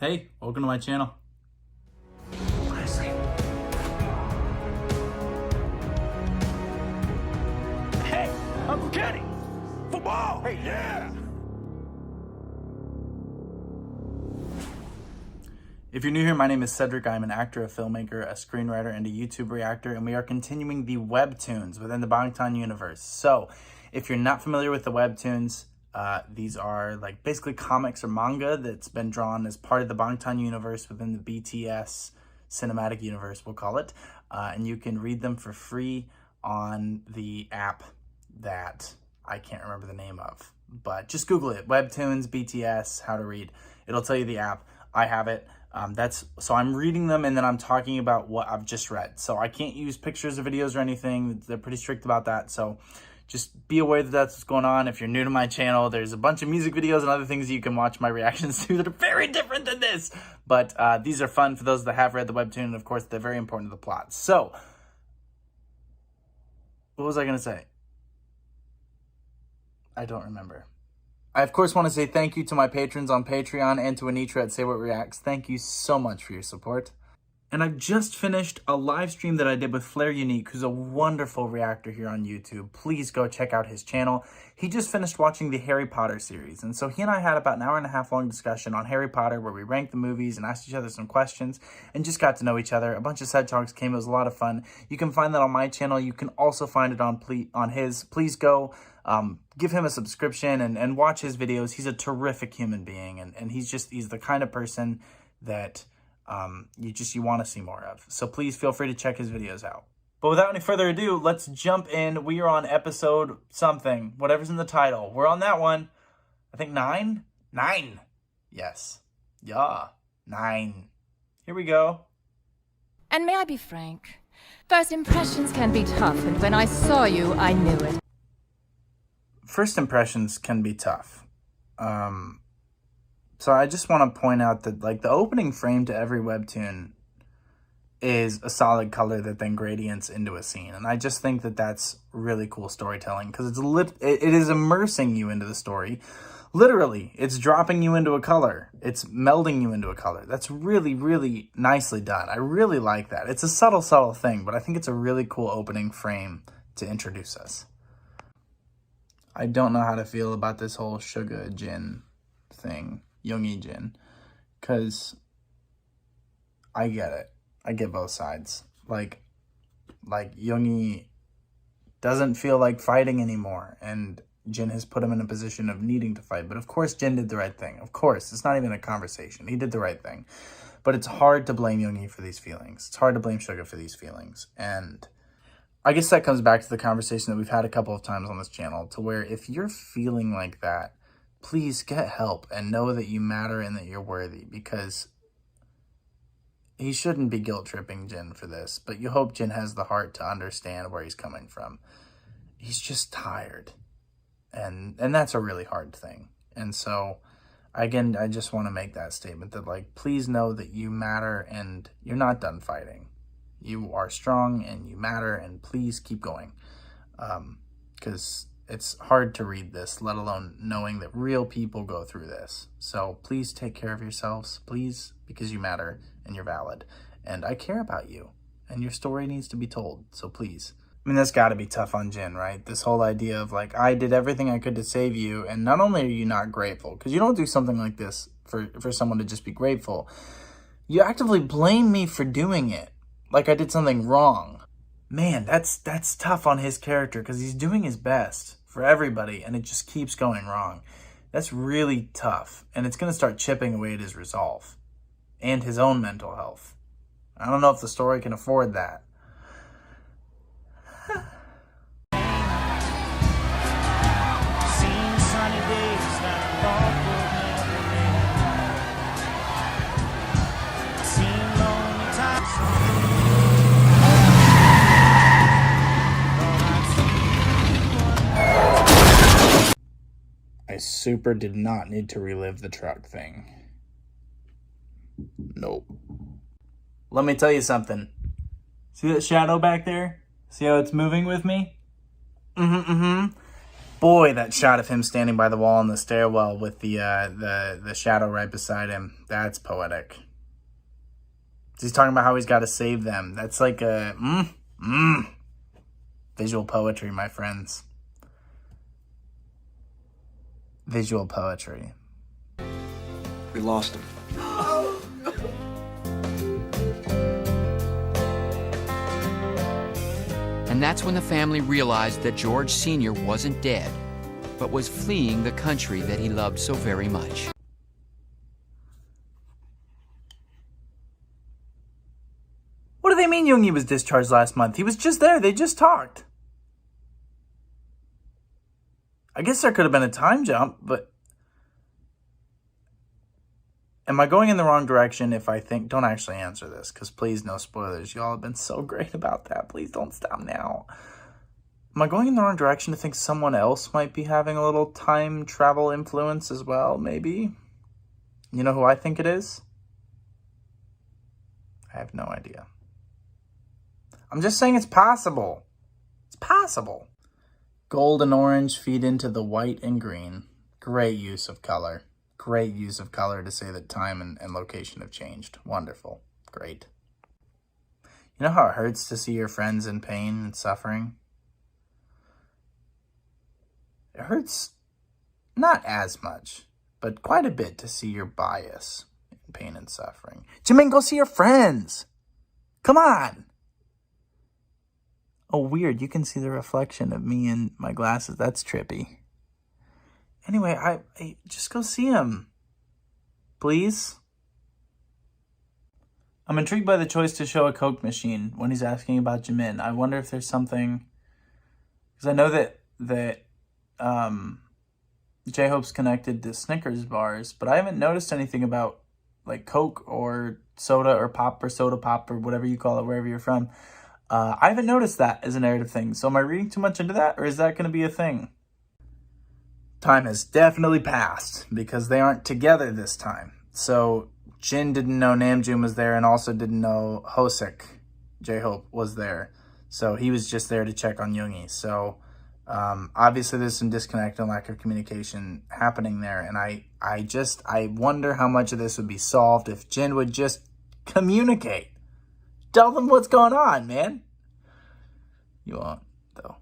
Hey, welcome to my channel. Hey, Uncle Kenny! Football! Hey, yeah! If you're new here, my name is Cedric. I'm an actor, a filmmaker, a screenwriter, and a YouTube reactor, and we are continuing the Webtoons within the Bangtan universe. So, if you're not familiar with the Webtoons, these are like basically comics or manga that's been drawn as part of the Bangtan universe within the BTS cinematic universe, we'll call it. And you can read them for free on the app that I can't remember the name of. But just Google it, Webtoons, BTS, how to read. It'll tell you the app. I have it. So I'm reading them and then I'm talking about what I've just read. So I can't use pictures or videos or anything. They're pretty strict about that. So just be aware that that's what's going on. If you're new to my channel, there's a bunch of music videos and other things you can watch my reactions to that are very different than this. But these are fun for those that have read the Webtoon. And of course, they're very important to the plot. So what was I going to say? I don't remember. I, of course, want to say thank you to my patrons on Patreon and to Anitra at Say What Reacts. Thank you so much for your support. And I've just finished a live stream that I did with Flair Unique, who's a wonderful reactor here on YouTube. Please go check out his channel. He just finished watching the Harry Potter series. And so he and I had about an hour and a half long discussion on Harry Potter where we ranked the movies and asked each other some questions and just got to know each other. A bunch of side talks came. It was a lot of fun. You can find that on my channel. You can also find it on his. Please go give him a subscription and watch his videos. He's a terrific human being. And he's the kind of person that you want to see more of. So please feel free to check his videos out. But without any further ado, let's jump in. We are on episode something, whatever's in the title. We're on that one. I think 9? 9. Yes. Yeah. 9. Here we go. And may I be frank? First impressions can be tough, and when I saw you, I knew it. First impressions can be tough. So I just want to point out that like the opening frame to every Webtoon is a solid color that then gradients into a scene. And I just think that that's really cool storytelling because it is immersing you into the story. Literally, it's dropping you into a color. It's melding you into a color. That's really, really nicely done. I really like that. It's a subtle thing, but I think it's a really cool opening frame to introduce us. I don't know how to feel about this whole Suga and Jin thing. Jin, because I get it. I get both sides. Like Yoongi doesn't feel like fighting anymore, and Jin has put him in a position of needing to fight. But of course, Jin did the right thing. Of course, it's not even a conversation. He did the right thing. But it's hard to blame Yoongi for these feelings. It's hard to blame Suga for these feelings. And I guess that comes back to the conversation that we've had a couple of times on this channel, to where if you're feeling like that, please get help and know that you matter and that you're worthy, because he shouldn't be guilt-tripping Jin for this, but you hope Jin has the heart to understand where he's coming from. He's just tired, and that's a really hard thing. And so, again, I just want to make that statement that, like, please know that you matter and you're not done fighting. You are strong and you matter, and please keep going, because it's hard to read this, let alone knowing that real people go through this. So please take care of yourselves, please, because you matter and you're valid. And I care about you, and your story needs to be told, so please. I mean, that's got to be tough on Jin, right? This whole idea of, like, I did everything I could to save you, and not only are you not grateful, because you don't do something like this for someone to just be grateful, you actively blame me for doing it, like I did something wrong. Man, that's tough on his character, because he's doing his best for everybody, and it just keeps going wrong. That's really tough, and it's going to start chipping away at his resolve and his own mental health. I don't know if the story can afford that. I super did not need to relive the truck thing. Nope. Let me tell you something. See that shadow back there? See how it's moving with me? Boy, that shot of him standing by the wall in the stairwell with the shadow right beside him, that's poetic. He's talking about how he's got to save them. That's like a visual poetry, my friends. Visual poetry. We lost him. And that's when the family realized that George Sr. wasn't dead, but was fleeing the country that he loved so very much. What do they mean Yoongi was discharged last month? He was just there. They just talked. I guess there could have been a time jump, but... Am I going in the wrong direction if I think... Don't actually answer this, because please, no spoilers. Y'all have been so great about that. Please don't stop now. Am I going in the wrong direction to think someone else might be having a little time travel influence as well, maybe? You know who I think it is? I have no idea. I'm just saying it's possible. It's possible. Gold and orange feed into the white and green. Great use of color. Great use of color to say that time and location have changed. Wonderful. Great. You know how it hurts to see your friends in pain and suffering? It hurts not as much, but quite a bit to see your bias in pain and suffering. Jimin, go see your friends. Come on. Oh, weird. You can see the reflection of me in my glasses. That's trippy. Anyway, I just go see him. Please? I'm intrigued by the choice to show a Coke machine when he's asking about Jimin. I wonder if there's something... Because I know that J-Hope's connected to Snickers bars, but I haven't noticed anything about like Coke or soda or pop or soda pop or whatever you call it, wherever you're from. I haven't noticed that as a narrative thing. So am I reading too much into that, or is that going to be a thing? Time has definitely passed because they aren't together this time. So Jin didn't know Namjoon was there and also didn't know Hosik, J-Hope, was there. So he was just there to check on Yoongi. So obviously there's some disconnect and lack of communication happening there. And I wonder how much of this would be solved if Jin would just communicate. Tell them what's going on, man. You won't, though.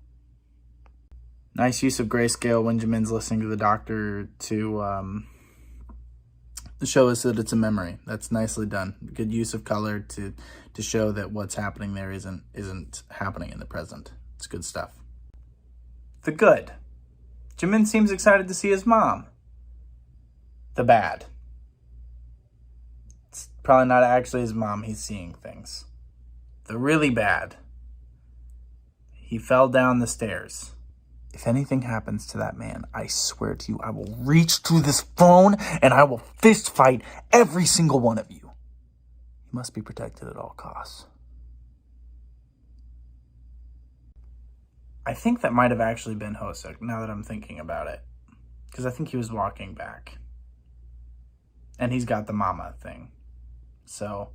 Nice use of grayscale when Jimin's listening to the doctor to show us that it's a memory. That's nicely done. Good use of color to show that what's happening there isn't happening in the present. It's good stuff. The good. Jimin seems excited to see his mom. The bad. It's probably not actually his mom. He's seeing things. The really bad. He fell down the stairs. If anything happens to that man, I swear to you, I will reach through this phone and I will fist fight every single one of you. He must be protected at all costs. I think that might have actually been Hosik, now that I'm thinking about it. Because I think he was walking back. And he's got the mama thing. So,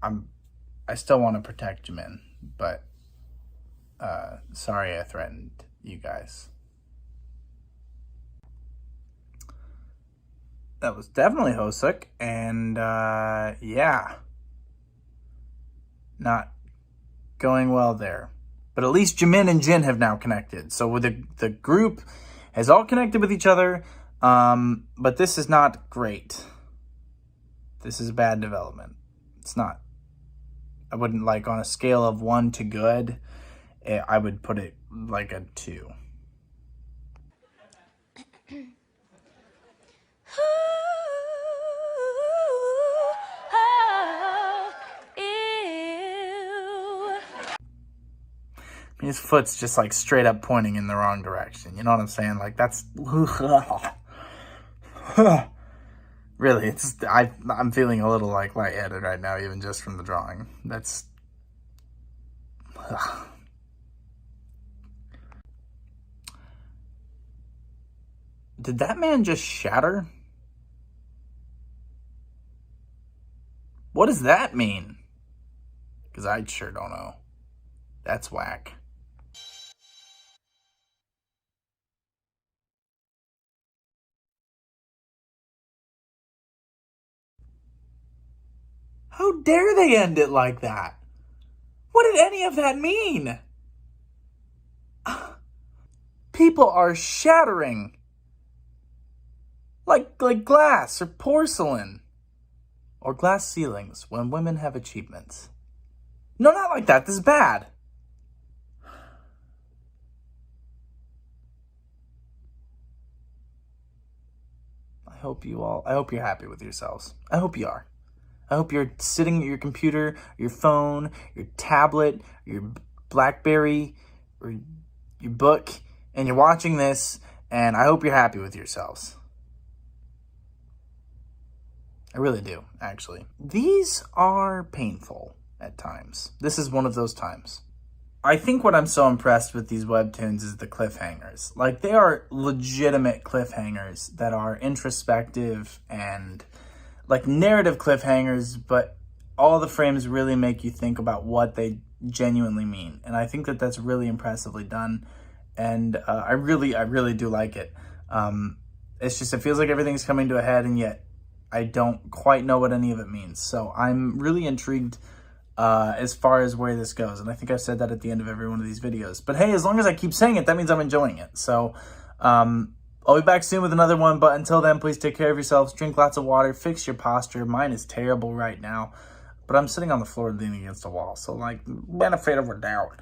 I still want to protect Jimin, but sorry I threatened you guys. That was definitely Hosik, and yeah. Not going well there. But at least Jimin and Jin have now connected. So with the group has all connected with each other, but this is not great. This is bad development. It's not. I wouldn't, like, on a scale of 1 to good, I would put it like a 2. His foot's just like straight up pointing in the wrong direction. You know what I'm saying? Like that's really. It's I'm feeling a little like lightheaded right now, even just from the drawing. That's did that man just shatter? What does that mean? Because I sure don't know. That's whack. How dare they end it like that? What did any of that mean? People are shattering like glass or porcelain or glass ceilings when women have achievements. No, not like that. This is bad. I hope you're happy with yourselves. I hope you are. I hope you're sitting at your computer, your phone, your tablet, your BlackBerry, or your book, and you're watching this, and I hope you're happy with yourselves. I really do, actually. These are painful at times. This is one of those times. I think what I'm so impressed with these webtoons is the cliffhangers. Like, they are legitimate cliffhangers that are introspective and like narrative cliffhangers, but all the frames really make you think about what they genuinely mean. And I think that that's really impressively done. And I really do like it. It's just, it feels like everything's coming to a head, and yet I don't quite know what any of it means. So I'm really intrigued as far as where this goes. And I think I've said that at the end of every one of these videos. But hey, as long as I keep saying it, that means I'm enjoying it. So I'll be back soon with another one. But until then, please take care of yourselves. Drink lots of water. Fix your posture. Mine is terrible right now. But I'm sitting on the floor leaning against a wall. So, like, benefit of a doubt.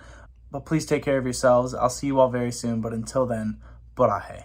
But please take care of yourselves. I'll see you all very soon. But until then, barahe.